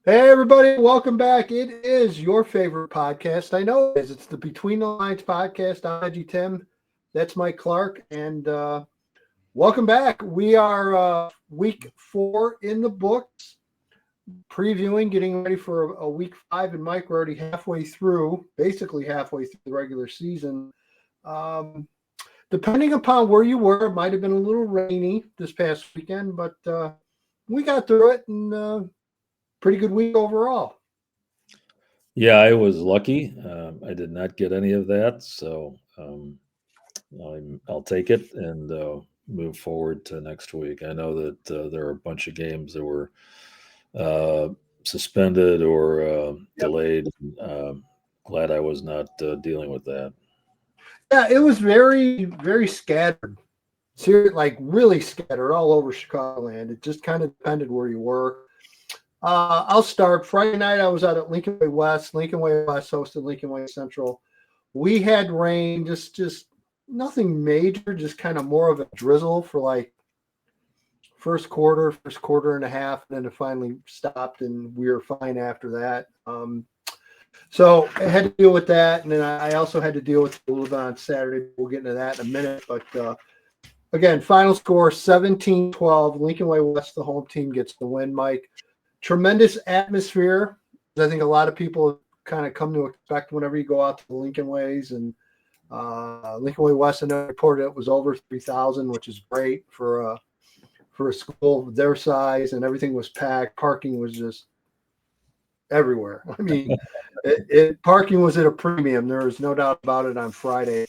Hey, everybody, welcome back. It is your favorite podcast. I know it is. It's the Between the Lines podcast. I'm EDGYTIM. That's Mike Clark. And welcome back. We are week 4 in the books, previewing, getting ready for a week 5. And Mike, we're already halfway through, basically halfway through the regular season. Um, Depending upon where you were, it might have been a little rainy this past weekend, but we got through it and pretty good week overall. Yeah, I was lucky. I did not get any of that, so I'll take it and move forward to next week. I know that there are a bunch of games that were uh, suspended or Yep. delayed. Glad I was not dealing with that. Yeah, it was very, very scattered. Like really scattered all over Chicagoland. It just kind of depended where you were. I'll start. Friday night, I was out at Lincoln Way West. Lincoln Way West hosted Lincoln Way Central. We had rain, just nothing major, just kind of more of a drizzle for like first quarter and a half, and then it finally stopped, and we were fine after that. So I had to deal with that, and then I also had to deal with a little bit on Saturday. We'll get into that in a minute, but again, final score 17-12. Lincoln Way West, the home team, gets the win, Mike. Tremendous atmosphere. I think a lot of people kind of come to expect whenever you go out to the Lincoln Ways. And Lincoln Way West, I know reported it was over 3,000, which is great for a school of their size, and everything was packed. Parking was just everywhere. I mean, parking was at a premium. There was no doubt about it on Friday.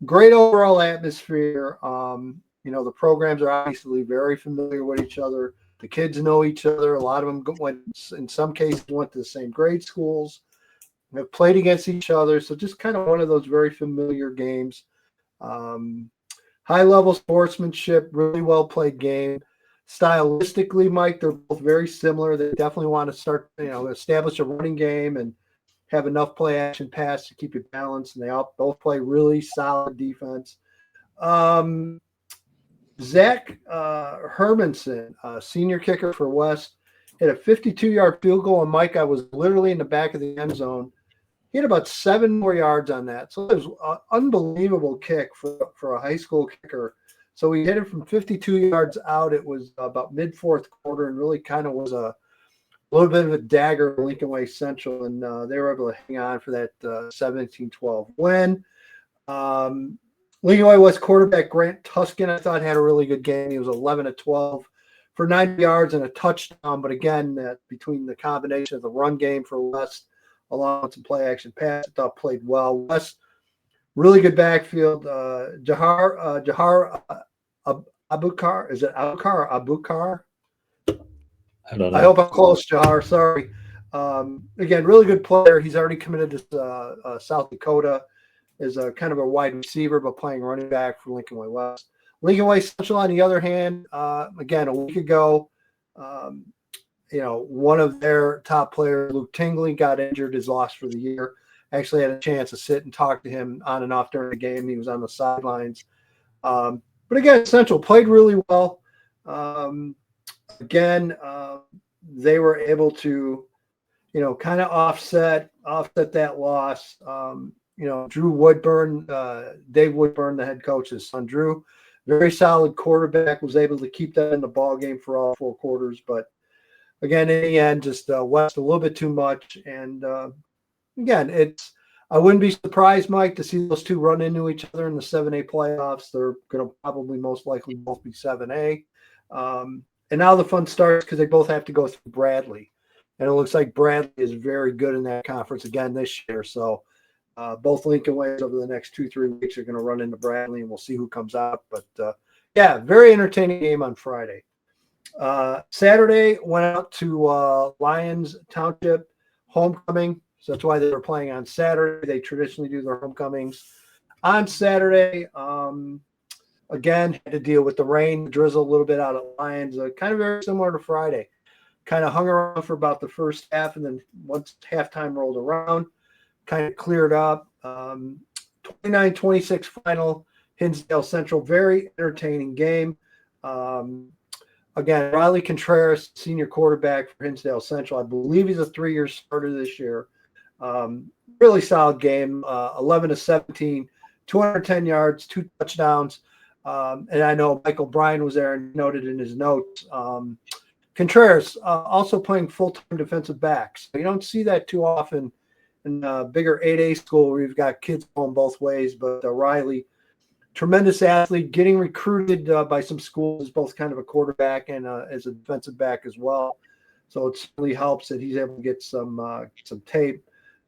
Great overall atmosphere. The programs are obviously very familiar with each other. The kids know each other. A lot of them went, in some cases, went to the same grade schools. Have played against each other. So just kind of one of those very familiar games. Um, High level sportsmanship, really well played game. Stylistically, Mike, they're both very similar. They definitely want to start, establish a running game and have enough play action pass to keep it balanced. And they all both play really solid defense. Um, Zach Hermanson, senior kicker for West, hit a 52-yard field goal. And Mike, I was literally in the back of the end zone. He had about 7 more yards on that. So it was an unbelievable kick for a high school kicker. So he hit it from 52 yards out. It was about mid-fourth quarter and really kind of was a little bit of a dagger for Lincoln Way Central. And they were able to hang on for that 17-12 win. Lincoln Way West quarterback Grant Tuskin, I thought, had a really good game. He was 11-12 for 90 yards and a touchdown. But again, between the combination of the run game for West, along with some play action pass, I thought played well. West, really good backfield. Jahar Abukar, is it Abukar or Abukar? I don't I know. hope I'm close, Jahar. Sorry. Again, really good player. He's already committed to South Dakota as a kind of a wide receiver, but playing running back for Lincoln Way West. Lincoln Way Central, on the other hand, again, a week ago, um, one of their top players, Luke Tingley, got injured, is lost for the year. Actually had a chance to sit and talk to him on and off during the game. He was on the sidelines. But again, Central played really well. Again, they were able to, kind of offset that loss. Drew Woodburn, Dave Woodburn, the head coach, his son Drew, very solid quarterback, was able to keep that in the ball game for all 4 quarters. But again, in the end, just West a little bit too much. And again, I wouldn't be surprised, Mike, to see those two run into each other in the 7A playoffs. They're going to probably most likely both be 7A. And now the fun starts because they both have to go through Bradley. And it looks like Bradley is very good in that conference again this year. So both Lincoln Ways over the next 2-3 weeks are going to run into Bradley, and we'll see who comes out. But, yeah, very entertaining game on Friday. Saturday went out to Lyons Township homecoming. So that's why they were playing on Saturday. They traditionally do their homecomings on Saturday. Again, had to deal with the rain, drizzle a little bit out at Lyons, kind of very similar to Friday. Kind of hung around for about the first half, and then once halftime rolled around, kind of cleared up. 29-26 final, Hinsdale Central, very entertaining game. Again, Riley Contreras, senior quarterback for Hinsdale Central. I believe he's a 3-year starter this year. Really solid game, 11 to 17, 210 yards, 2 touchdowns. And I know Michael Bryan was there and noted in his notes. Contreras also playing full-time defensive backs. So you don't see that too often in a bigger 8A school where you've got kids going both ways. But Riley, tremendous athlete, getting recruited by some schools as both kind of a quarterback and as a defensive back as well. So it certainly helps that he's able to get some tape.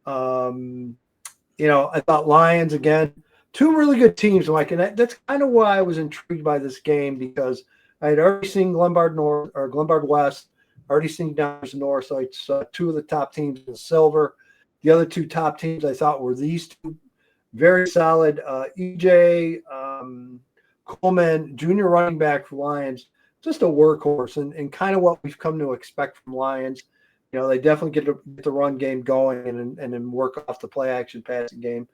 I thought Lions again, 2 really good teams, Mike, and that's kind of why I was intrigued by this game because I had already seen Glenbard North or Glenbard West, already seen Downers North, so it's 2 of the top teams in silver. The other 2 top teams I thought were these 2, very solid. EJ Coleman, junior running back for Lions, just a workhorse and kind of what we've come to expect from Lions. They definitely get the run game going and then work off the play action passing game.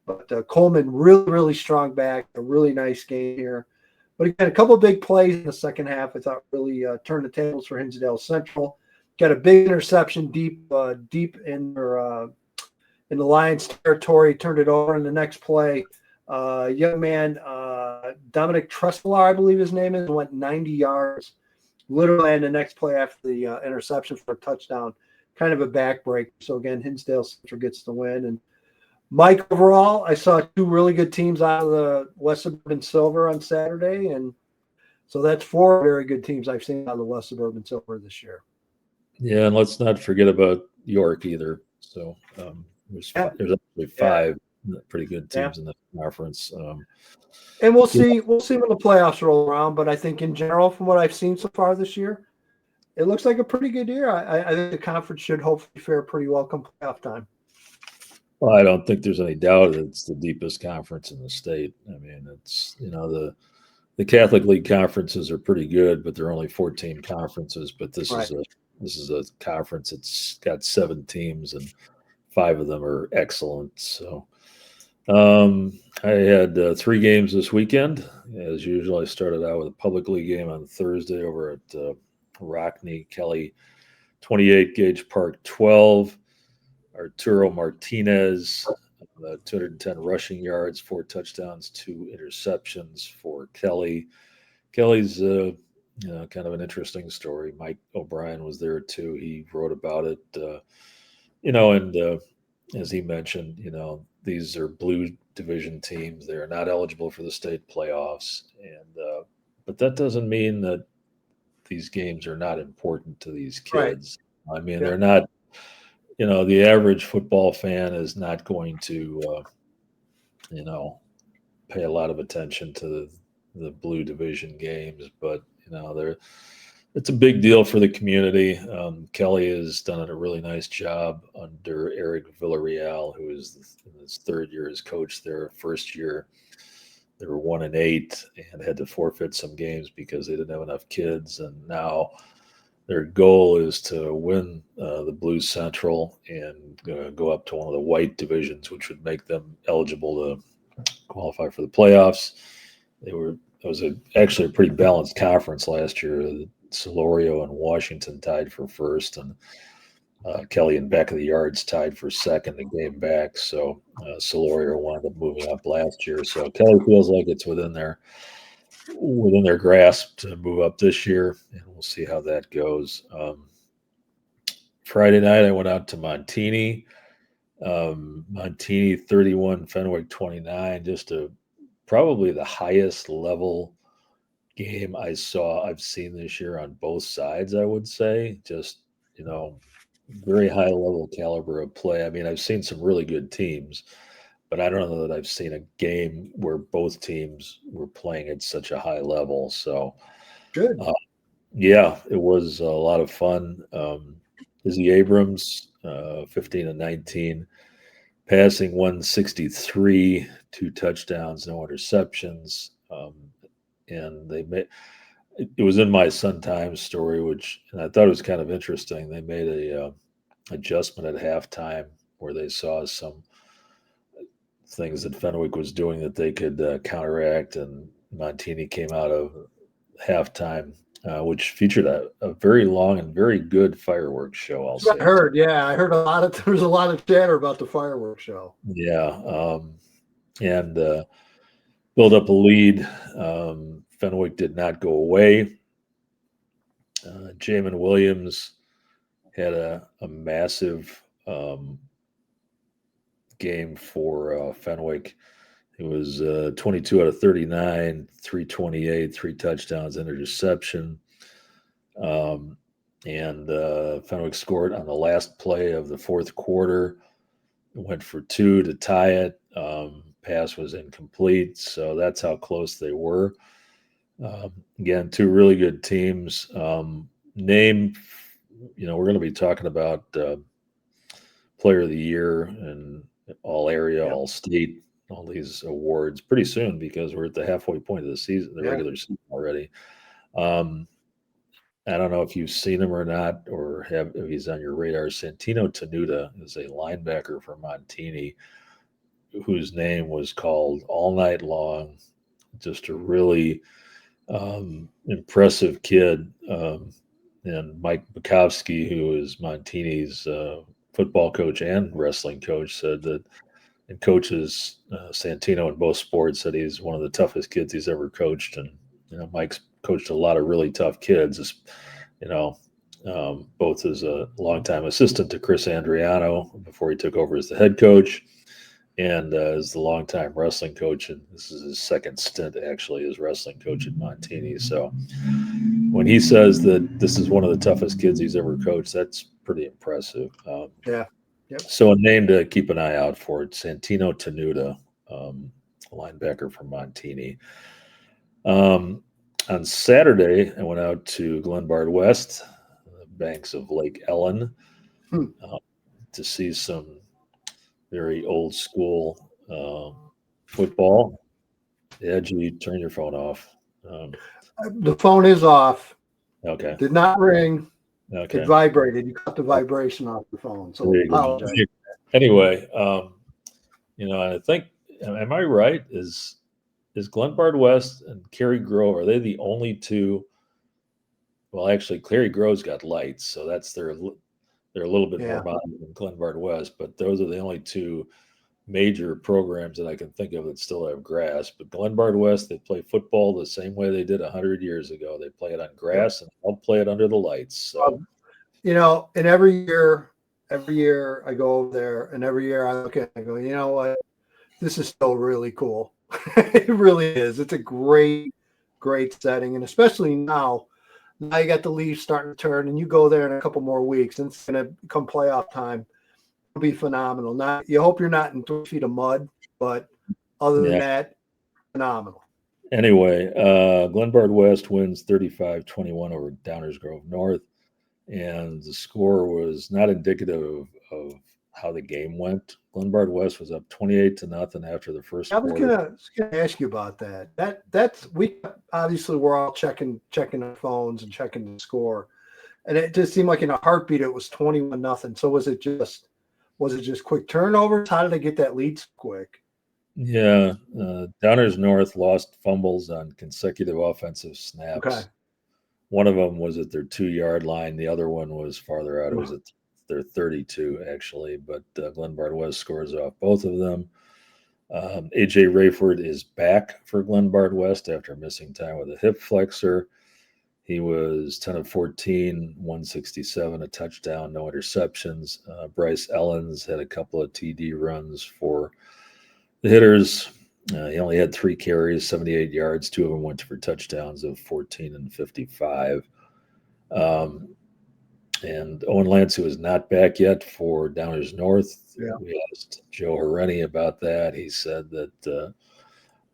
But Coleman, really, really strong back, a really nice game here. But again, a couple of big plays in the second half I thought really turned the tables for Hinsdale Central. Got a big interception deep in the Lions territory, turned it over in the next play. Young man, Dominic Trespillar, I believe his name is, went 90 yards. Literally in the next play after the interception for a touchdown, kind of a backbreak. So again, Hinsdale Central gets the win. And Mike, overall, I saw 2 really good teams out of the West Suburban Silver on Saturday, and so that's 4 very good teams I've seen out of the West Suburban Silver this year. Yeah, and let's not forget about York either. So there's actually 5 pretty good teams in the conference. And we'll see when the playoffs roll around. But I think in general, from what I've seen so far this year, it looks like a pretty good year. I think the conference should hopefully fare pretty well come playoff time. Well, I don't think there's any doubt that it's the deepest conference in the state. I mean, it's the Catholic League conferences are pretty good, but there are only 14 conferences. But this is a conference that's got 7 teams, and 5 of them are excellent. So I had 3 games this weekend. As usual, I started out with a public league game on Thursday over at Rockney Kelly 28, Gage Park 12. Arturo Martinez, 210 rushing yards, 4 touchdowns, 2 interceptions for Kelly. Kelly's kind of an interesting story. Mike O'Brien was there too. He wrote about it, and as he mentioned, these are blue division teams. They are not eligible for the state playoffs, and but that doesn't mean that these games are not important to these kids. Right. I mean, they're not. The average football fan is not going to, pay a lot of attention to the blue division games, but it's a big deal for the community. Kelly has done a really nice job under Eric Villarreal, who is in his 3rd year as coach there. First year, they were 1-8 and had to forfeit some games because they didn't have enough kids, and now their goal is to win the Blue Central and go up to one of the white divisions, which would make them eligible to qualify for the playoffs. It was actually a pretty balanced conference last year. Solorio and Washington tied for first, and Kelly and Back of the Yards tied for second the game back. So Solorio wound up moving up last year. So Kelly feels like it's within their grasp to move up this year, and we'll see how that goes. Friday night, I went out to Montini. Montini 31, Fenwick 29. Just probably the highest level game I've seen this year on both sides. I would say just very high level caliber of play. I mean, I've seen some really good teams, but I don't know that I've seen a game where both teams were playing at such a high level. So, good. Yeah, it was a lot of fun. Izzy Abrams, 15-19, passing 163, 2 touchdowns, no interceptions. And it was in my Sun Times story, and I thought it was kind of interesting. They made a adjustment at halftime where they saw some things that Fenwick was doing that they could counteract, and Montini came out of halftime which featured a very long and very good fireworks show. I'll That's what say. I heard. Yeah, I heard there was a lot of chatter about the fireworks show. Yeah, and build up a lead. Fenwick did not go away. Jamin Williams had a massive game for Fenwick. It was 22 out of 39, 328, 3 touchdowns, interception. And Fenwick scored on the last play of the fourth quarter. Went for 2 to tie it. Pass was incomplete, so that's how close they were. Again, 2 really good teams. Name, we're going to be talking about Player of the Year and all area, Yep. all state, all these awards pretty soon because we're at the halfway point of the season, the regular season already. I don't know if you've seen him or not, or if he's on your radar. Santino Tenuta is a linebacker for Montini, whose name was called all night long. Just a really impressive kid. And Mike Bukowski, who is Montini's football coach and wrestling coach, said that, and coaches Santino in both sports, said he's one of the toughest kids he's ever coached. And Mike's coached a lot of really tough kids. Both as a longtime assistant to Chris Andriano before he took over as the head coach, and as the longtime wrestling coach. And this is his second stint actually as wrestling coach at Montini. So when he says that this is one of the toughest kids he's ever coached, that's pretty impressive. Yeah. Yep. So a name to keep an eye out for: Santino Tenuta, linebacker from Montini. On Saturday, I went out to Glenbard West, the banks of Lake Ellen, to see some very old school football. Edgy, turn your phone off. The phone is off. Okay. Did not ring. Okay. It vibrated. You cut the vibration off the phone. So apologize. Anyway, I think, am I right? Is Glenbard West and Cary Grove, are they the only two? Well, actually, Cary Grove's got lights, so they're a little bit more modern than Glenbard West, but those are the only 2 major programs that I can think of that still have grass. But Glenbard West, they play football the same way they did 100 years ago. They play it on grass, and they'll play it under the lights. So, and every year I go over there, and every year I look at it and I go, you know what? This is still really cool. It really is. It's a great setting. And especially now you got the leaves starting to turn, and you go there in a couple more weeks, and it's going to come playoff time. It'll be phenomenal. Now, you hope you're not in 3 feet of mud, but other than that, phenomenal. Anyway, Glenbard West wins 35-21 over Downers Grove North, and the score was not indicative of how the game went. Glenbard West was up 28-0 after the first quarter. I was gonna ask you about that. That's we obviously we're all checking our phones and checking the score, and it just seemed like in a heartbeat it was 21-0. So was it just quick turnovers? How did they get that lead so quick? Yeah, Downers North lost fumbles on consecutive offensive snaps. Okay. One of them was at their 2-yard line. The other one was farther out. It was at their 32, actually. But Glenbard West scores off both of them. A.J. Rayford is back for Glenbard West after missing time with a hip flexor. He was 10 of 14, 167, a touchdown, no interceptions. Bryce Ellens had a couple of TD runs for the hitters. He only had 3 carries, 78 yards. 2 of them went for touchdowns of 14 and 55. And Owen Lance, who is not back yet for Downers North. Yeah. We asked Joe Horeni about that. He said that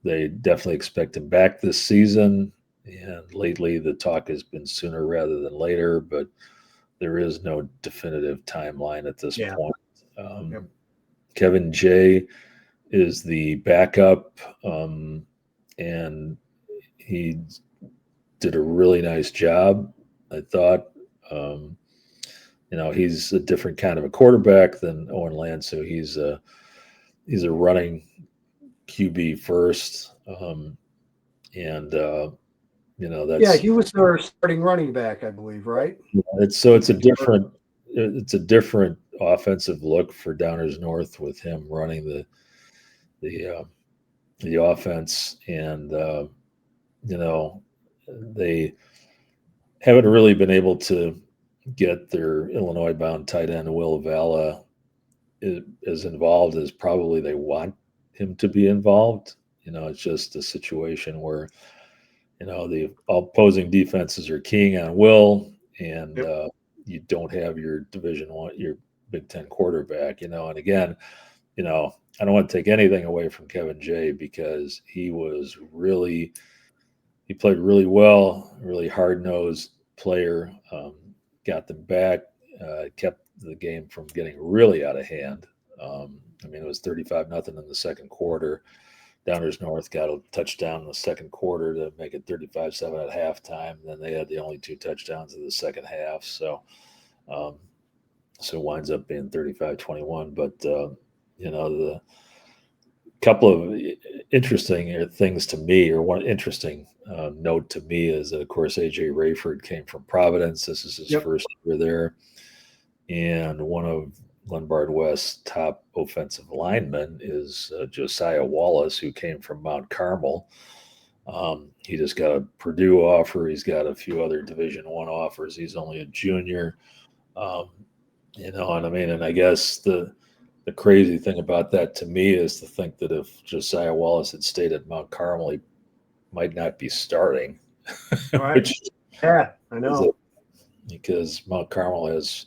they definitely expect him back this season. And lately the talk has been sooner rather than later, but there is no definitive timeline at this point. Kevin J is the backup, and he did a really nice job, I thought. He's a different kind of a quarterback than Owen Lance, so he's a running QB first, and Yeah, that's he was their starting running back, I believe, right? it's a different offensive look for Downers North with him running the the offense, and they haven't really been able to get their Illinois bound tight end Will Valla as involved as probably they want him to be involved. It's just a situation where the opposing defenses are keying on Will, and Yep. you don't have your Division One, your Big Ten quarterback. And again, I don't want to take anything away from Kevin J because he played really well, really hard nosed player. Got them back, kept the game from getting really out of hand. It was 35-0 in the second quarter. Downers North got a touchdown in the second quarter to make it 35-7 at halftime. Then they had the only two touchdowns of the second half. So it winds up being 35-21. But, the couple of interesting things to me, or one interesting note to me, is that, of course, A.J. Rayford came from Providence. This is his Yep. first year there. And one of Glenbard West's top offensive linemen is Josiah Wallace, who came from Mount Carmel. He just got a Purdue offer. He's got a few other Division I offers. He's only a junior. And I guess the crazy thing about that to me is to think that if Josiah Wallace had stayed at Mount Carmel, he might not be starting. Right. Which Yeah, I know. because Mount Carmel has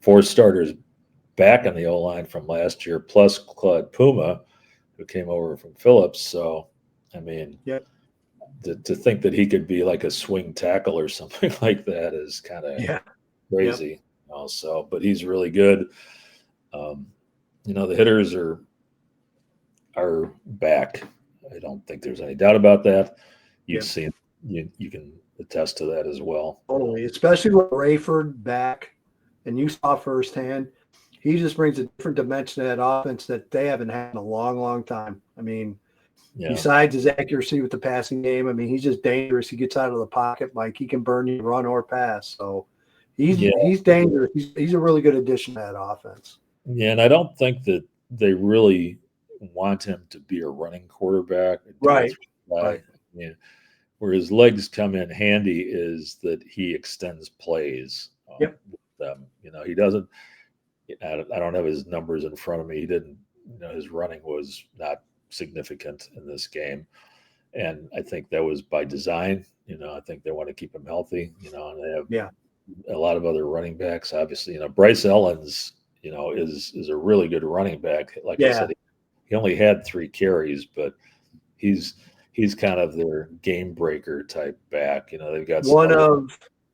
4 starters back on the O-line from last year, plus Claude Puma, who came over from Phillips. So, Yep. to think that he could be like a swing tackle or something like that is kind of Yeah. crazy. Also, but he's really good. The hitters are back. I don't think there's any doubt about that. You've Yep. seen you can attest to that as well. Totally, especially with Rayford back, and you saw firsthand, he just brings a different dimension to that offense that they haven't had in a long, long time. Besides his accuracy with the passing game, he's just dangerous. He gets out of the pocket, Mike. He can burn you, run or pass. So he's dangerous. He's a really good addition to that offense. Yeah, and I don't think that they really want him to be a running quarterback. Right. Where his legs come in handy is that he extends plays. Yep. With them. He doesn't. I don't have his numbers in front of me. He didn't. His running was not significant in this game, and I think that was by design. I think they want to keep him healthy. And they have a lot of other running backs. Obviously, Bryce Ellens, is a really good running back. Like I said, he only had 3 carries, but he's kind of their game breaker type back. They've got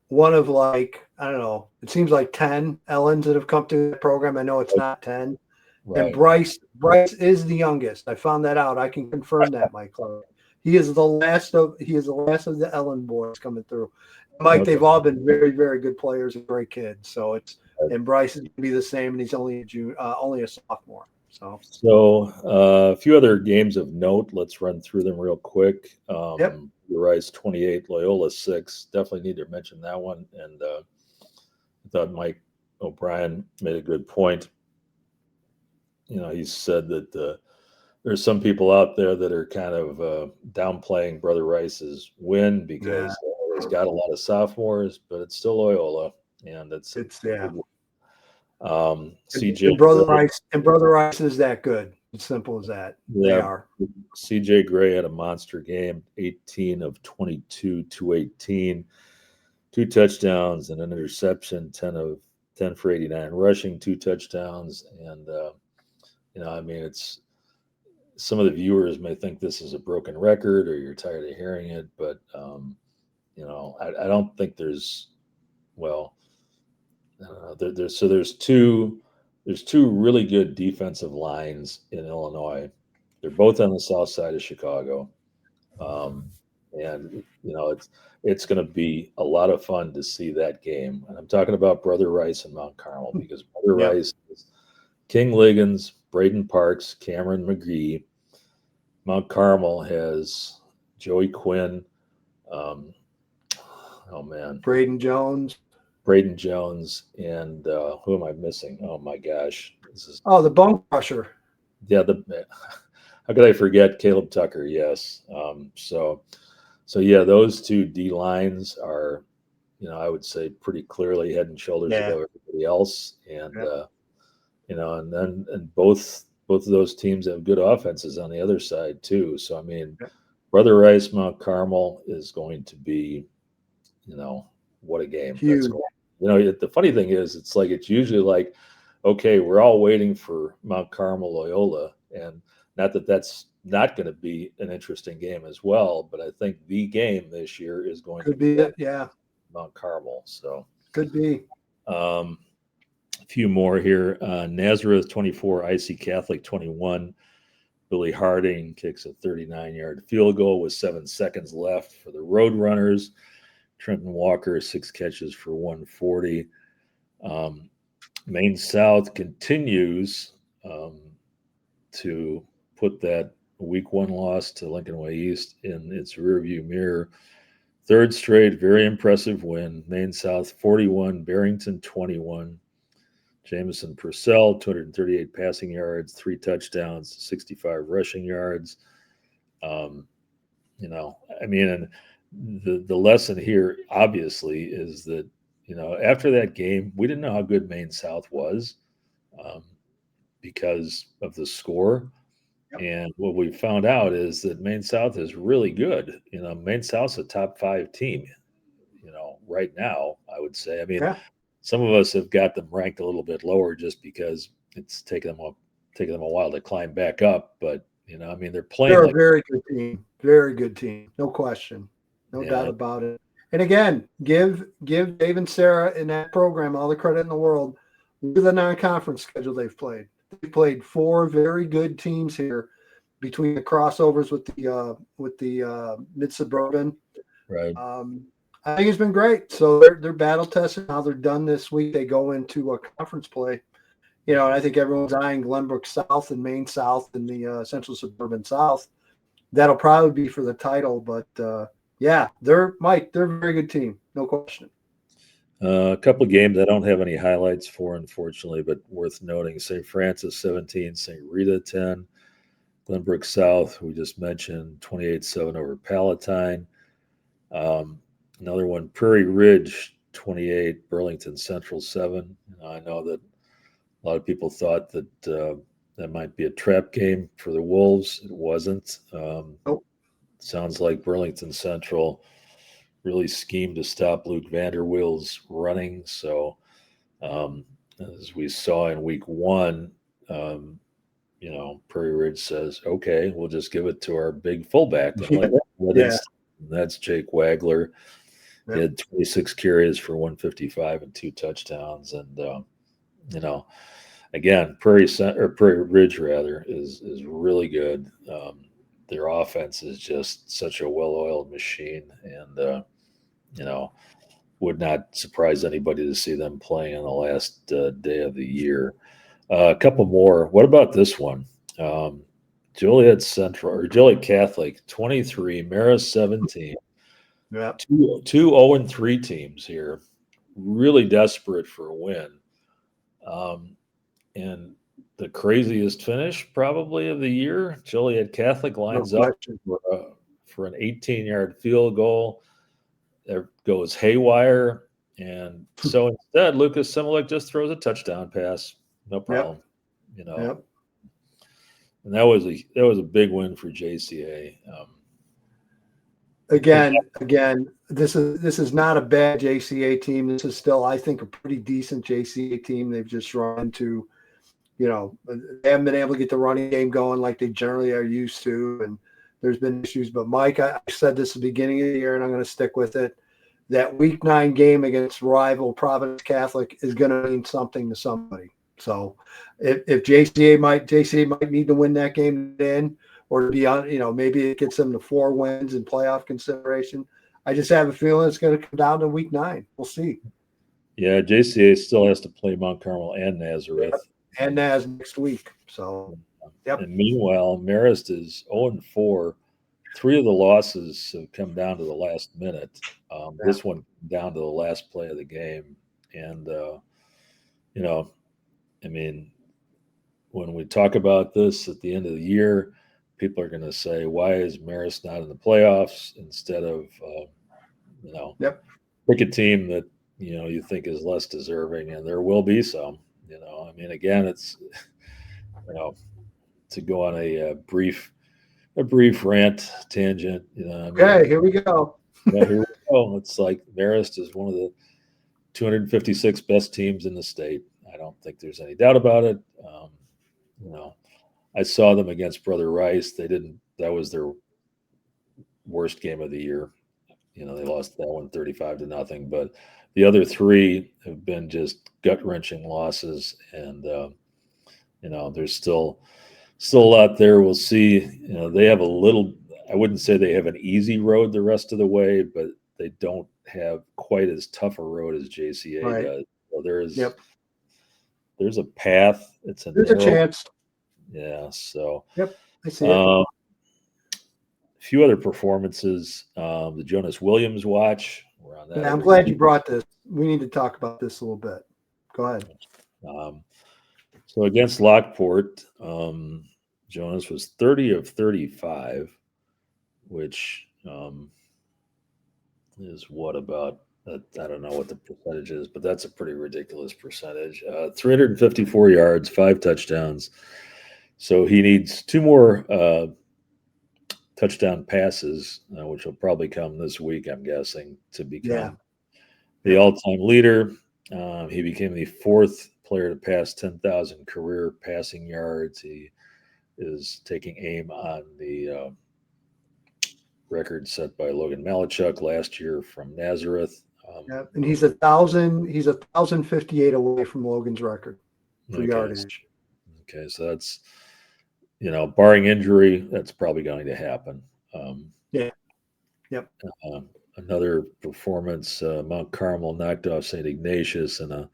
one of like, I don't know, it seems like 10 Ellens that have come to the program. I know it's not 10. Right. And Bryce is the youngest. I found that out. I can confirm that, Mike Clark. He is the last of the Ellen boys coming through. Mike, they've all been very, very good players and great kids. So and Bryce is going to be the same, and he's only a sophomore. So a few other games of note. Let's run through them real quick. Rice 28, Loyola 6. Definitely need to mention that one. And I thought Mike O'Brien made a good point. He said that there's some people out there that are kind of downplaying Brother Rice's win because he's got a lot of sophomores, but it's still Loyola, and it's CJ Brother Rice is that good. It's simple as that. They are. CJ Gray had a monster game, 18 of 22, 218, 2 touchdowns and an interception, 10 for 89 rushing, 2 touchdowns, and it's some of the viewers may think this is a broken record or you're tired of hearing it, but I don't think there's there's two really good defensive lines in Illinois. They're both on the south side of Chicago, and it's going to be a lot of fun to see that game. And I'm talking about Brother Rice and Mount Carmel because Brother Rice is King Liggins, Braden Parks, Cameron McGee. Mount Carmel has Joey Quinn, Oh man, Braden Jones. Braden Jones, and who am I missing? Oh my gosh, this is Oh, the bone crusher. yeah. How could I forget Caleb Tucker? Yes. So yeah, those two D lines are, I would say pretty clearly head and shoulders Yeah. above everybody else, and Yep. and both of those teams have good offenses on the other side too. So I mean, Yep. Brother Rice Mount Carmel is going to be, what a game that's Huge. going. The funny thing is, it's usually like, okay, we're all waiting for Mount Carmel Loyola, and not that that's not going to be an interesting game as well, but I think the game this year is going to Could be be it. Yeah. Mount Carmel. So Could be. a few more here. Nazareth 24, IC Catholic 21. Billy Harding kicks a 39-yard field goal with 7 seconds left for the Roadrunners. Trenton Walker, 6 catches for 140. Maine South continues to put that week 1 loss to Lincoln Way East in its rearview mirror. Third straight, very impressive win. Maine South 41, Barrington 21. Jamison Purcell, 238 passing yards, 3 touchdowns, 65 rushing yards. And the lesson here obviously is that, after that game, we didn't know how good Maine South was because of the score. Yep. And what we found out is that Maine South is really good. Maine South's a top 5 team, right now, I would say. I mean, Yeah. some of us have got them ranked a little bit lower just because it's taken them a while to climb back up. But they're playing They're a like very good team. Very good team. No question. No doubt about it. And again, give Dave and Sarah in that program all the credit in the world. Look at the non-conference schedule they've played. They've played 4 very good teams here between the crossovers with the mid suburban. right. I think it's been great. So they're battle tested. How they're done this week, they go into a conference play. And I think everyone's eyeing Glenbrook South and Maine South and the Central Suburban South. That'll probably be for the title, but yeah, they're a very good team, no question. A couple of games I don't have any highlights for, unfortunately, but worth noting: St. Francis 17, St. Rita 10, Glenbrook South, we just mentioned, 28-7 over Palatine. Another one, Prairie Ridge 28, Burlington Central 7. I know that a lot of people thought that that might be a trap game for the Wolves. It wasn't. Nope. Sounds like Burlington Central really schemed to stop Luke Vanderweel's running. So, as we saw in week 1, Prairie Ridge says, okay, we'll just give it to our big fullback. And that's Jake Wagler. He had 26 carries for 155 and 2 touchdowns. And, again, Prairie Ridge rather is really good. Their offense is just such a well-oiled machine, and would not surprise anybody to see them playing on the last day of the year. A couple more. What about this one? Joliet Catholic 23, Marist 17. Yep. Two 0-3 teams here, really desperate for a win. And the craziest finish probably of the year, Joliet Catholic lines up for an 18-yard field goal. There goes haywire. And so instead, Lucas Similik just throws a touchdown pass. No problem. Yep. And that was a big win for JCA. Again, this is not a bad JCA team. This is still, I think, a pretty decent JCA team. They've just run into, they haven't been able to get the running game going like they generally are used to, and there's been issues. But Mike, I said this at the beginning of the year, and I'm going to stick with it. That week 9 game against rival Providence Catholic is going to mean something to somebody. So if JCA might need to win that game then, or to be on, maybe it gets them to 4 wins in playoff consideration. I just have a feeling it's going to come down to week 9. We'll see. Yeah, JCA still has to play Mount Carmel and Nazareth. And Naz next week. So, And meanwhile, Marist is 0-4 3 of the losses have come down to the last minute. Yeah. This one down to the last play of the game. And, you know, I mean, when we talk about this at the end of the year, people are going to say, why is Marist not in the playoffs instead of, Yep. pick a team that, you think is less deserving, and there will be some, I mean, again, it's, to go on a brief rant tangent, I mean, Okay, here we go. here we go. It's like Marist is one of the 256 best teams in the state. I don't think there's any doubt about it. I saw them against Brother Rice. That was their worst game of the year. They lost that one 35-0, but the other 3 have been just gut wrenching losses. And, there's still a lot there. We'll see. They have I wouldn't say they have an easy road the rest of the way, but they don't have quite as tough a road as JCA does. So there's a path. There's a chance. Yeah. So, yep, I see it. A few other performances. The Jonas Williams watch. We're on that. Yeah, I'm glad you brought this. We need to talk about this a little bit. Go ahead. So against Lockport, Jonas was 30 of 35, which is what about, I don't know what the percentage is, but that's a pretty ridiculous percentage. 354 yards, 5 touchdowns. So he needs 2 more touchdown passes, which will probably come this week, I'm guessing, to become the all-time leader. He became the 4th player to pass 10,000 career passing yards. He is taking aim on the record set by Logan Malachuk last year from Nazareth. And he's 1,058 away from Logan's record for yardage. Okay, so that's, barring injury, that's probably going to happen. Another performance, Mount Carmel knocked off St. Ignatius in a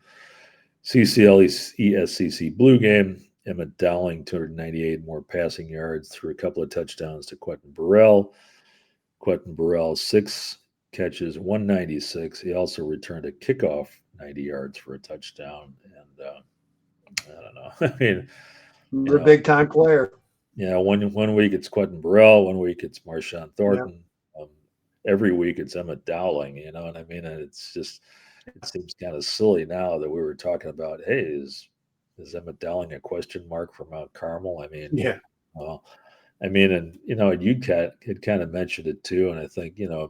CCL ESCC Blue game. Emmett Dowling, 298 more passing yards through a couple of touchdowns to Quentin Burrell. 6 catches, 196. He also returned a kickoff 90 yards for a touchdown. And I don't know. I mean, you're a big time player. One week it's Quentin Burrell, one week it's Marshawn Thornton. Every week it's Emmett Dowling, what I mean? And it's just, it seems kind of silly now that we were talking about, hey, is Emmett Dowling a question mark for Mount Carmel? I mean, and you had kind of mentioned it too, and I think and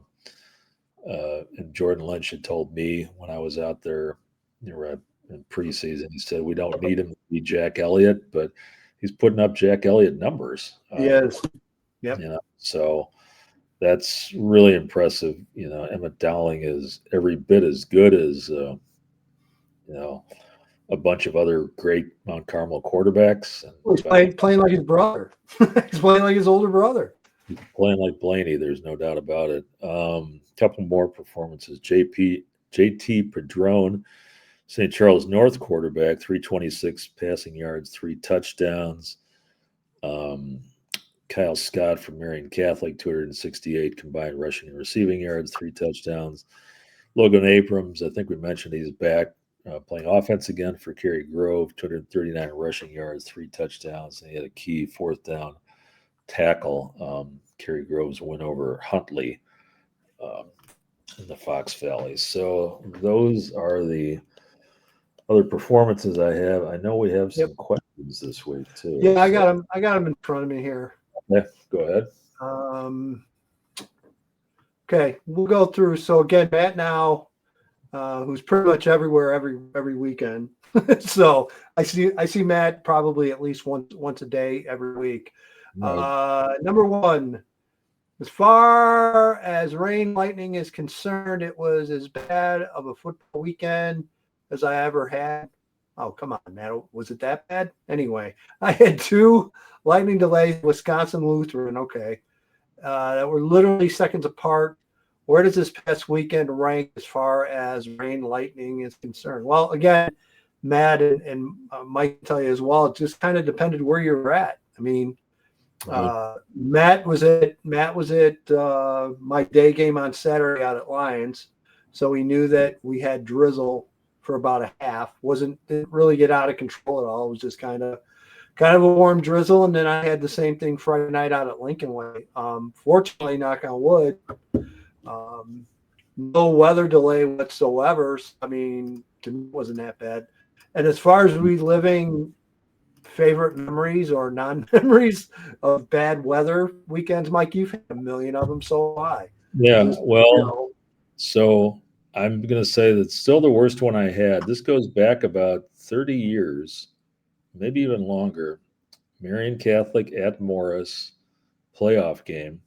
Jordan Lynch had told me when I was out there, in preseason, he said we don't need him to be Jack Elliott, but he's putting up Jack Elliott numbers. Yes. So that's really impressive. Emmett Dowling is every bit as good as a bunch of other great Mount Carmel quarterbacks. And he's playing like his brother. He's playing like his older brother. He's playing like Blaney. There's no doubt about it. Couple more performances. JT Padrone, St. Charles North quarterback, 326 passing yards, 3 touchdowns. Kyle Scott from Marion Catholic, 268 combined rushing and receiving yards, 3 touchdowns. Logan Abrams, I think we mentioned he's back playing offense again for Cary Grove, 239 rushing yards, 3 touchdowns. And he had a key 4th down tackle. Cary Grove's win over Huntley in the Fox Valley. So those are the other performances I have. I know we have some questions this week too. Yeah, I got them in front of me here. Yeah, go ahead. Okay, we'll go through. So again, Matt now, who's pretty much everywhere every weekend. So I see Matt probably at least once a day every week. Number 1, as far as rain lightning is concerned, it was as bad of a football weekend as I ever had. Oh, come on, Matt. Was it that bad? Anyway, I had 2 lightning delays, Wisconsin Lutheran, that were literally seconds apart. Where does this past weekend rank as far as rain lightning is concerned? Well, again, Matt and Mike can tell you as well, it just kind of depended where you're at. I mean, Right. Matt was at my day game on Saturday out at Lions, so he knew that we had drizzle for about a half. Didn't really get out of control at all. It was just kind of a warm drizzle, and then I had the same thing Friday night out at Lincoln Way. Fortunately, knock on wood, no weather delay whatsoever. I mean, to me, it wasn't that bad. And as far as reliving favorite memories or non-memories of bad weather weekends, Mike, you've had a million of them, so high. Yeah. Just, Well, so I'm going to say that's still the worst one I had. This goes back about 30 years, maybe even longer. Marian Catholic at Morris playoff game.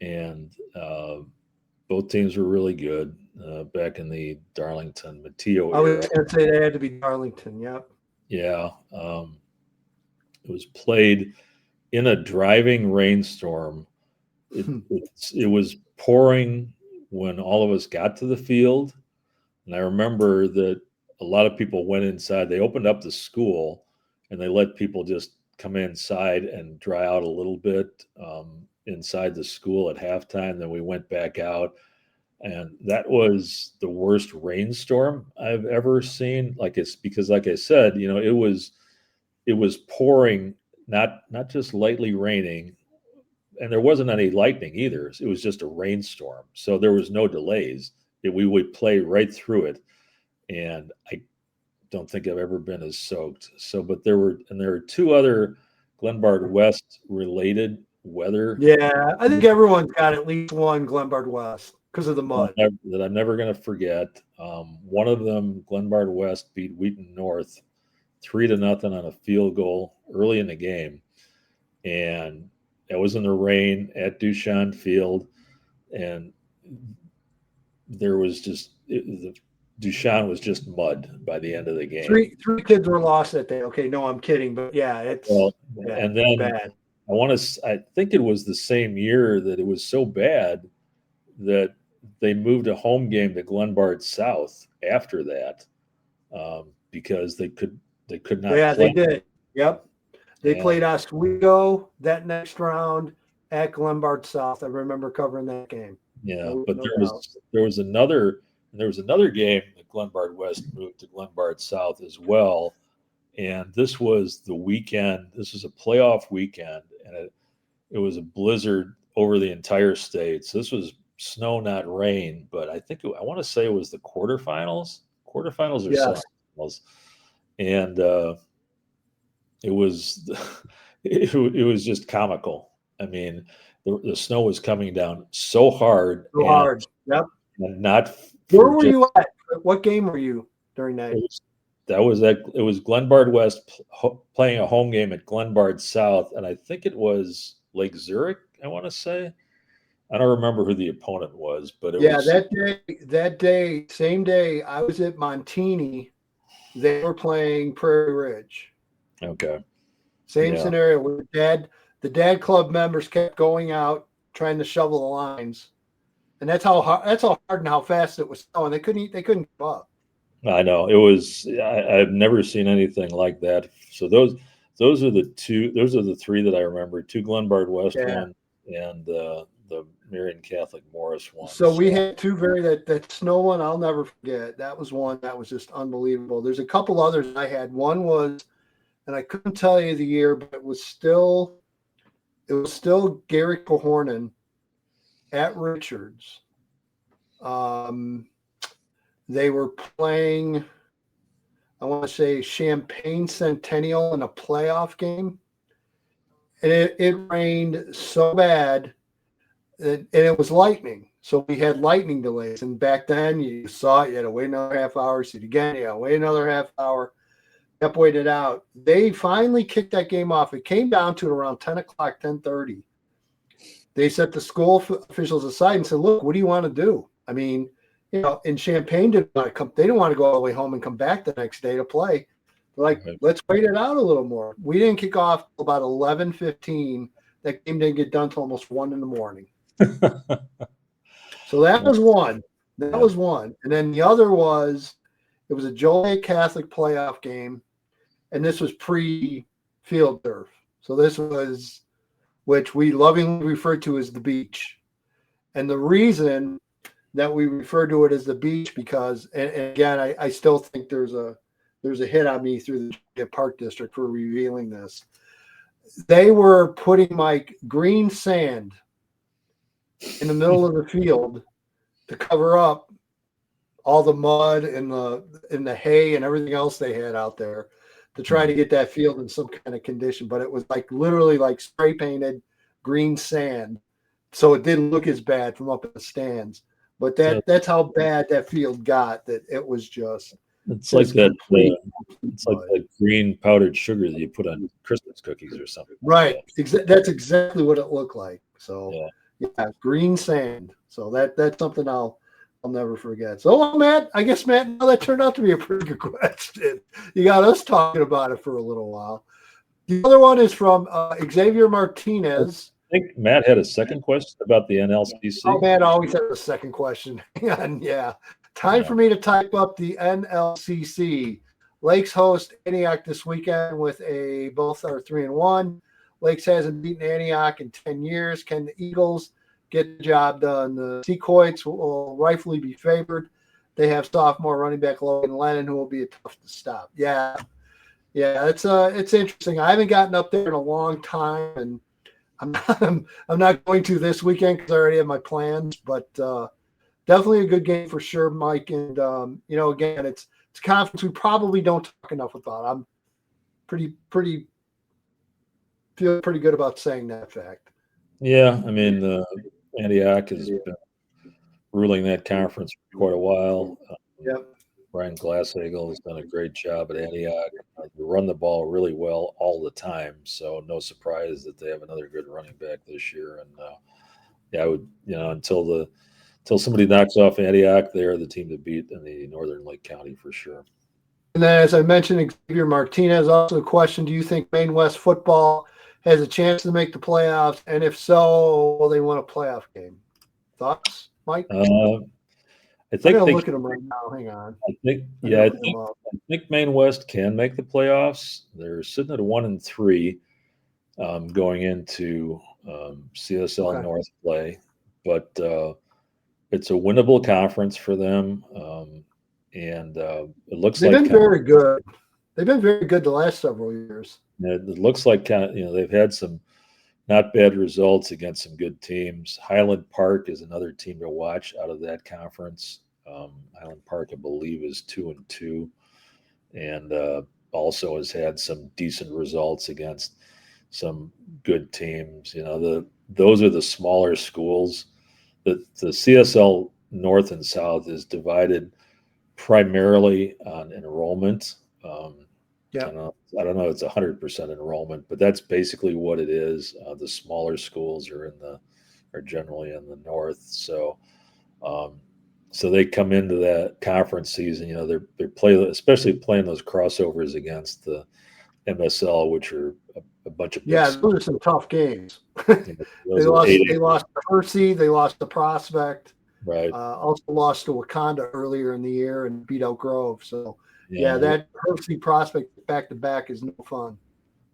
And both teams were really good back in the Darlington Matteo I era. was going to say they had to be Darlington. Yep. Yeah. It was played in a driving rainstorm. It was pouring when all of us got to the field. And I remember that a lot of people went inside. They opened up the school and they let people just come inside and dry out a little bit inside the school at halftime. Then we went back out. And that was the worst rainstorm I've ever seen. It's because, like I said, it was pouring, not just lightly raining, and there wasn't any lightning either. It was just a rainstorm, so there was no delays. We would play right through it, and I don't think I've ever been as soaked. So, but there were two other Glenbard West related weather. Yeah, I think everyone's got at least one Glenbard West because of the mud. That I'm never going to forget. One of them, Glenbard West beat Wheaton North 3-0 on a field goal early in the game, and it was in the rain at Duchamp Field, and there was just Duchamp was just mud by the end of the game. Three kids were lost that day. Okay, no, I'm kidding, but yeah, it's bad, and then bad. I think it was the same year that it was so bad that they moved a home game to Glenbard South after that because they could not. Yeah, play. they did. Yep, they played Oswego that next round at Glenbard South. I remember covering that game. Yeah, but there was another game that Glenbard West moved to Glenbard South as well, and this was the weekend. This was a playoff weekend, and it was a blizzard over the entire state. So this was snow, not rain, but I want to say it was the quarterfinals or semifinals, and it was it was just comical. I mean, the snow was coming down so hard. Yep. And not. Where were you at? What game were you during that? It was Glenbard West playing a home game at Glenbard South, and I think it was Lake Zurich. I want to say. I don't remember who the opponent was, but it was that day, same day, I was at Montini. They were playing Prairie Ridge. Okay. Same scenario where the dad club members kept going out trying to shovel the lines, and that's how hard and how fast it was snowing. They couldn't keep up. I know it was. I've never seen anything like that. So those are the two. Those are the three that I remember. Two Glenbard West one, and the Marian Catholic Morris one. So we had two that snow one I'll never forget. That was one that was just unbelievable. There's a couple others I had. One was, and I couldn't tell you the year, but it was still Gary Cohornan at Richards. They were playing, I want to say, Champaign Centennial in a playoff game. And it rained so bad, and it was lightning. So we had lightning delays. And back then, you saw it, you had to wait another half hour, see it again, you had to wait another half hour. Kept waiting it out. They finally kicked that game off. It came down to around 10 o'clock, 10:30. They set the school officials aside and said, look, what do you want to do? I mean, in Champaign, they didn't want to go all the way home and come back the next day to play. They're like, let's wait it out a little more. We didn't kick off till about 11:15. That game didn't get done till almost 1 a.m. So that was one. That was one. And then the other was, it was a Joliet Catholic playoff game. And this was pre-field turf. So this was, which we lovingly refer to as the beach. And the reason that we refer to it as the beach because, and again, I still think there's a hit on me through the Park District for revealing this. They were putting like green sand in the middle of the field to cover up all the mud and the hay and everything else they had out there to try to get that field in some kind of condition. But it was like literally like spray painted green sand. So it didn't look as bad from up in the stands. But that's how bad that field got, that it was just it's like that it's like mud. that green powdered sugar that you put on Christmas cookies or something. Right. That's exactly what it looked like. So yeah, green sand. So that's something I'll never forget. So Matt, now that turned out to be a pretty good question. You got us talking about it for a little while. The other one is from Xavier Martinez. I think Matt had a second question about the NLCC. Oh, Matt always has a second question. Yeah. Time for me to type up the NLCC. Lakes host Antioch this weekend with both are 3-1. Lakes hasn't beaten Antioch in 10 years. Can the Eagles get the job done? The Sequoias will rightfully be favored. They have sophomore running back Logan Lennon, who will be tough to stop. Yeah, it's interesting. I haven't gotten up there in a long time, and I'm not going to this weekend because I already have my plans. But definitely a good game for sure, Mike. And again, it's a conference we probably don't talk enough about. I'm feel pretty good about saying that fact. Yeah, I mean, Antioch has been ruling that conference for quite a while. Yep. Brian Glassagel has done a great job at Antioch. They run the ball really well all the time, so no surprise that they have another good running back this year. And I would, until somebody knocks off Antioch, they are the team to beat in the Northern Lake County for sure. And then, as I mentioned, Xavier Martinez also a question: do you think Maine West football has a chance to make the playoffs? And if so, will they win a playoff game? Thoughts, Mike? I think I'm gonna look at them right now. Hang on. I think Maine West can make the playoffs. They're sitting at 1-3 going into CSL North play, but it's a winnable conference for them, and it looks they've like been very good. They've been very good the last several years. It looks like they've had some not bad results against some good teams. Highland Park is another team to watch out of that conference. Highland Park, I believe, is 2-2, and also has had some decent results against some good teams. Those are the smaller schools. The CSL North and South is divided primarily on enrollment. I don't know. It's 100% enrollment, but that's basically what it is. The smaller schools are generally in the north. So they come into that conference season. They're especially playing those crossovers against the MSL, which are a bunch of those are some tough games. They lost to Hershey, they lost to Prospect, right? Also lost to Wakanda earlier in the year and beat Oak Grove. So that Hershey Prospect back to back is no fun.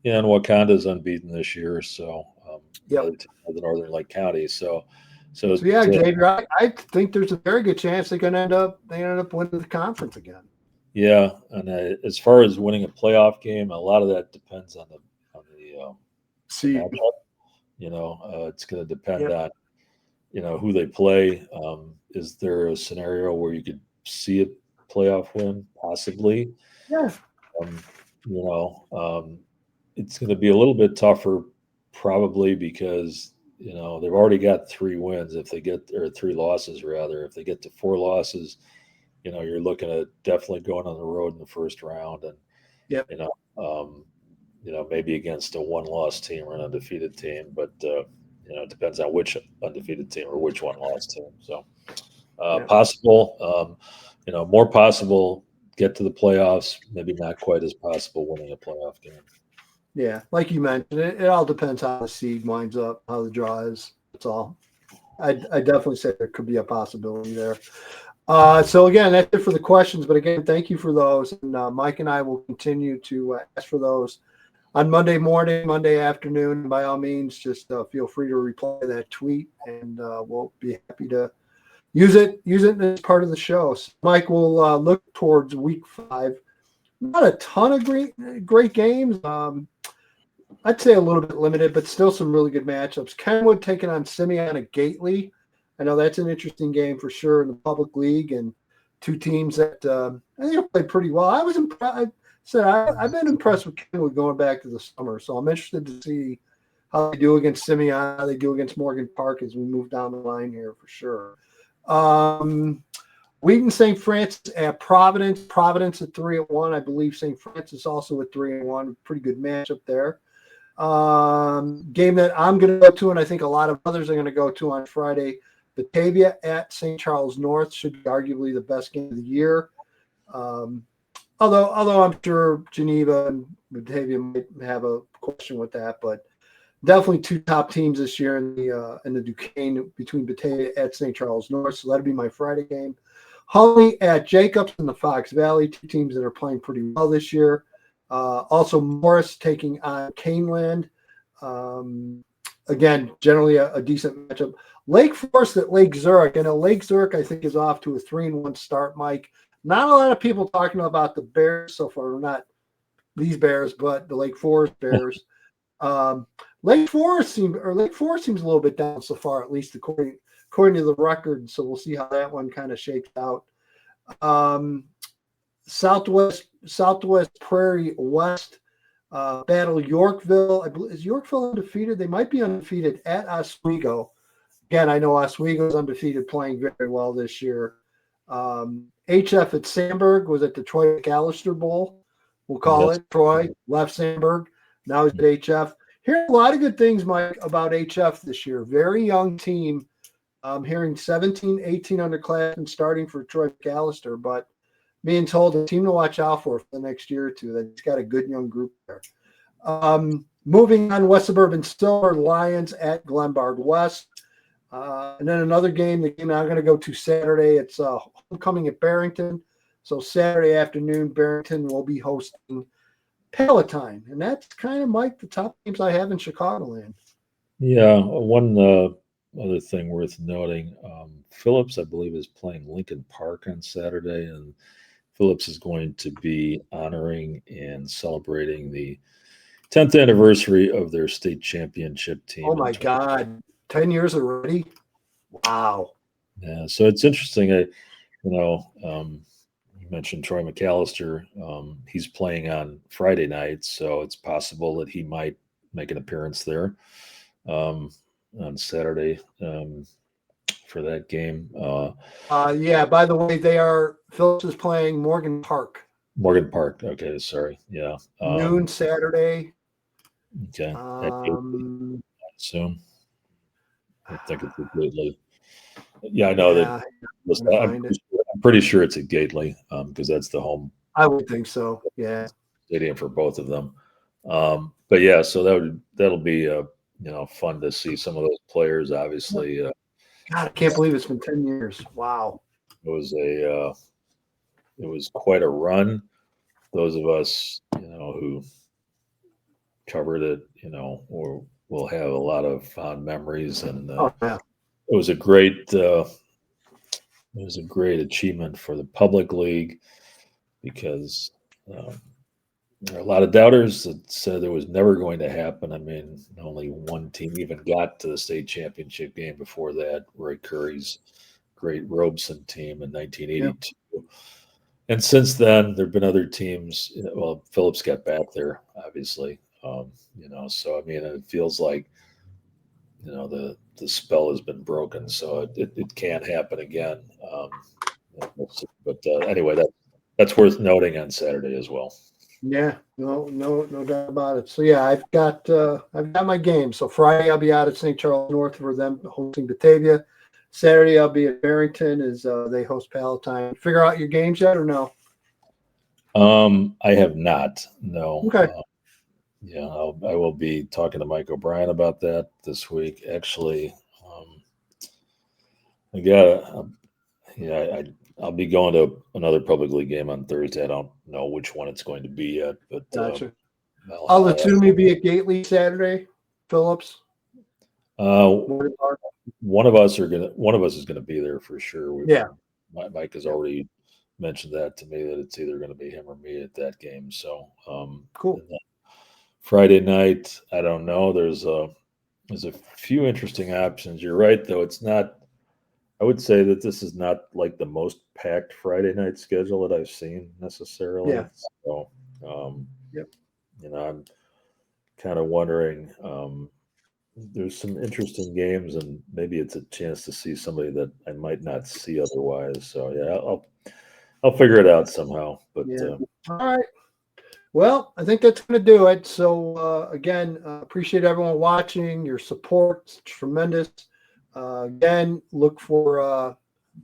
Yeah, and Wakanda's unbeaten this year, so the Northern Lake County. So Xavier, I think there's a very good chance they end up winning the conference again. Yeah, and as far as winning a playoff game, a lot of that depends on the matchup. It's going to depend on who they play. Is there a scenario where you could see a playoff win possibly? Yeah. It's going to be a little bit tougher probably because they've already got 3 wins. If they get, or 3 losses rather, if they get to 4 losses, you're looking at definitely going on the road in the first round, and maybe against a 1-loss team or an undefeated team, but it depends on which undefeated team or which 1-loss team. So possible, more possible get to the playoffs, maybe not quite as possible winning a playoff game. Yeah, like you mentioned, it all depends how the seed winds up, how the draw is. That's all. I definitely say there could be a possibility there. So again, that's it for the questions. But again, thank you for those. And Mike and I will continue to ask for those on Monday morning, Monday afternoon. By all means, just feel free to reply to that tweet, and we'll be happy to use it as part of the show. So Mike will look towards week 5. Not a ton of great games. I'd say a little bit limited, but still some really good matchups. Kenwood taking on Simeon at Gately. I know that's an interesting game for sure in the public league, and two teams that I think have played pretty well. I was impressed. I've been impressed with Kenwood going back to the summer, so I'm interested to see how they do against Simeon, how they do against Morgan Park as we move down the line here for sure. Wheaton St. Francis at Providence. Providence at 3-1. I believe St. Francis also at 3-1. Pretty good matchup there. Game that I'm going to go to, and I think a lot of others are going to go to on Friday. Batavia at St. Charles North should be arguably the best game of the year. Although I'm sure Geneva and Batavia might have a question with that, but definitely two top teams this year in the Duquesne between Batavia at St. Charles North. So that'll be my Friday game. Holly at Jacobs in the Fox Valley, two teams that are playing pretty well this year. Also Morris taking on Caneland. Again, generally a decent matchup. Lake Forest at Lake Zurich. I know Lake Zurich, I think, is off to a 3-1 start, Mike. Not a lot of people talking about the Bears so far. Not these Bears, but the Lake Forest Bears. Lake Forest seems a little bit down so far, at least according to the record. So we'll see how that one kind of shakes out. Southwest Prairie West battle Yorkville. I believe, is Yorkville undefeated? They might be undefeated at Oswego. Again, I know Oswego is undefeated, playing very well this year. HF at Sandburg was at the Troy McAllister Bowl. We'll call it. Troy left Sandburg. Now he's at HF. Hearing a lot of good things, Mike, about HF this year. Very young team. I'm hearing 17, 18 underclassmen starting for Troy McAllister, but being told a team to watch out for the next year or two. That's got a good young group there. Moving on, West Suburban Silver Lions at Glenbard West. And then another game, the game I'm going to go to Saturday, it's homecoming at Barrington. So Saturday afternoon, Barrington will be hosting Palatine. And that's kind of, Mike, the top games I have in Chicagoland. Yeah, one other thing worth noting, Phillips, I believe, is playing Lincoln Park on Saturday, and Phillips is going to be honoring and celebrating the 10th anniversary of their state championship team. Oh, my God. 10 years already? Wow. Yeah, so it's interesting. You mentioned Troy McAllister. He's playing on Friday night, so it's possible that he might make an appearance there on Saturday for that game. Yeah, by the way, Phillips is playing Morgan Park. Morgan Park. Okay, sorry. Yeah. Noon Saturday. Okay. I assume. I think it's at Gately. Yeah, I know that. Listen, I'm pretty sure it's at Gately because that's the home. I would think so. Yeah. Stadium for both of them. But yeah, so that'll be fun to see some of those players. Obviously, God, I can't believe it's been 10 years. Wow. It was quite a run. Those of us, who covered it, will have a lot of fond memories, and it was a great achievement for the public league because there are a lot of doubters that said it was never going to happen. I mean, only one team even got to the state championship game before that, Roy Curry's great Robeson team in 1982. Yep. And since then, there have been other teams. Well, Phillips got back there, obviously. So I mean, it feels like the spell has been broken, so it can't happen again. But anyway, that's worth noting on Saturday as well. Yeah, no doubt about it. So yeah, I've got my game. So Friday I'll be out at St. Charles North for them hosting Batavia. Saturday I'll be at Barrington as they host Palatine. Figure out your games yet or no? I have not. No. Okay. I will be talking to Mike O'Brien about that this week. Actually, I'll be going to another public league game on Thursday. I don't know which one it's going to be yet, but gotcha. I'll assume you'll be at Gately Saturday, Phillips. Uh, one of us is gonna be there for sure. Yeah. Mike has already mentioned that to me, that it's either gonna be him or me at that game. So Cool. and then Friday night, I don't know. There's a few interesting options. You're right, though. It's not. I would say that this is not like the most packed Friday night schedule that I've seen necessarily. Yeah. So, Yep. I'm kind of wondering. There's some interesting games, and maybe it's a chance to see somebody that I might not see otherwise. So, yeah, I'll figure it out somehow. But Yeah. All right. Well, I think that's going to do it. So, again, appreciate everyone watching. Your support is tremendous. Again, look for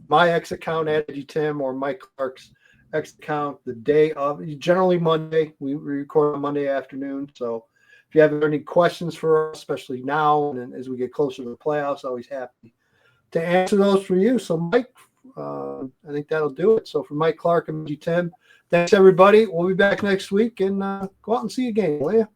my X account at EDGYTIM or Mike Clark's X account the day of, generally Monday. We record on Monday afternoon. So if you have any questions for us, especially now and as we get closer to the playoffs, always happy to answer those for you. So, Mike, I think that'll do it. So for Mike Clark and EDGYTIM, thanks, everybody. We'll be back next week and go out and see a game, will you?